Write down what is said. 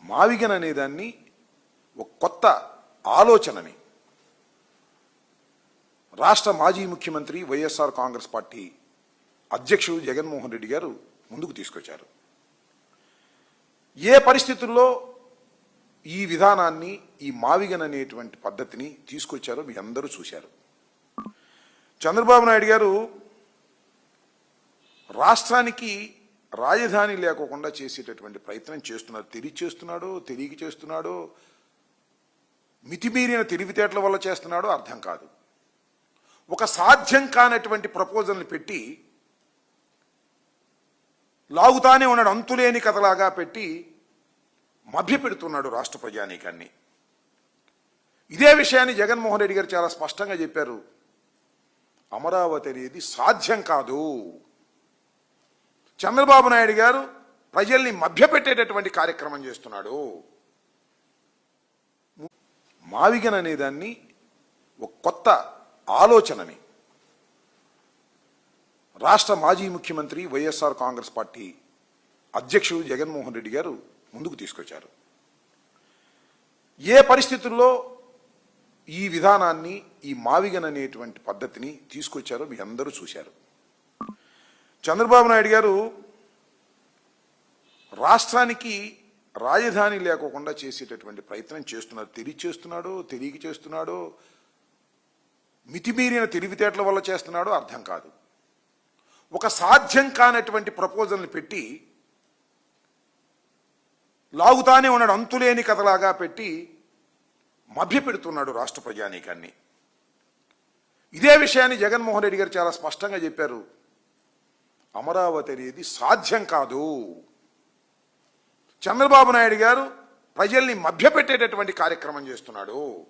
మావిగన్ అనేదాన్ని ఒక కొత్త ఆలోచనని రాష్ట్ర మాజీ ముఖ్యమంత్రి వైఎస్ఆర్ కాంగ్రెస్ పార్టీ అధ్యక్షుడు జగన్మోహన్ రెడ్డి గారు ముందుకు తీసుకొచ్చారు. ఏ పరిస్థితుల్లో ఈ విధానాన్ని, ఈ మావిగన్ అనేటువంటి పద్ధతిని తీసుకొచ్చారో మీ అందరూ చూశారు. చంద్రబాబు నాయుడు గారు రాష్ట్రానికి రాజధాని లేకోకుండా చేసేటటువంటి ప్రయత్నం చేస్తున్నారు. తెలియక చేస్తున్నాడో, మితిమీరిన తెలివితేటల వల్ల చేస్తున్నాడో అర్థం కాదు. ఒక సాధ్యం కానటువంటి ప్రపోజల్ని పెట్టి లాగుతానే ఉన్నాడు, అంతులేని కథలాగా పెట్టి మభ్యపెడుతున్నాడు రాష్ట్ర ప్రజానీకాన్ని. ఇదే విషయాన్ని జగన్మోహన్ రెడ్డి గారు చాలా స్పష్టంగా చెప్పారు. అమరావతి అనేది సాధ్యం కాదు. చంద్రబాబు నాయుడు గారు ప్రజల్ని మభ్యపెట్టేటటువంటి కార్యక్రమం చేస్తున్నాడు. మావిగన్ అనేదాన్ని ఒక కొత్త ఆలోచనని రాష్ట్ర మాజీ ముఖ్యమంత్రి వైఎస్ఆర్ కాంగ్రెస్ పార్టీ అధ్యక్షుడు జగన్మోహన్ రెడ్డి గారు ముందుకు తీసుకొచ్చారు. ఏ పరిస్థితుల్లో ఈ విధానాన్ని, ఈ మావిగన్ అనేటువంటి పద్ధతిని తీసుకొచ్చారో మీ అందరూ చూశారు. చంద్రబాబు నాయుడు గారు రాష్ట్రానికి రాజధాని లేకోకుండా చేసేటటువంటి ప్రయత్నం చేస్తున్నారు. తెలియక చేస్తున్నాడో, మితిమీరిన తెలివితేటల వల్ల చేస్తున్నాడో అర్థం కాదు. ఒక సాధ్యం కానటువంటి ప్రపోజల్ని పెట్టి లాగుతానే ఉన్నాడు, అంతులేని కథలాగా పెట్టి మభ్యపెడుతున్నాడు రాష్ట్ర ప్రజానీకాన్ని. ఇదే విషయాన్ని జగన్మోహన్ రెడ్డి గారు చాలా స్పష్టంగా చెప్పారు. అమరావతి అనేది సాధ్యం కాదు. చంద్రబాబు నాయుడు గారు ప్రజల్ని మభ్యపెట్టేటటువంటి కార్యక్రమం చేస్తున్నాడు.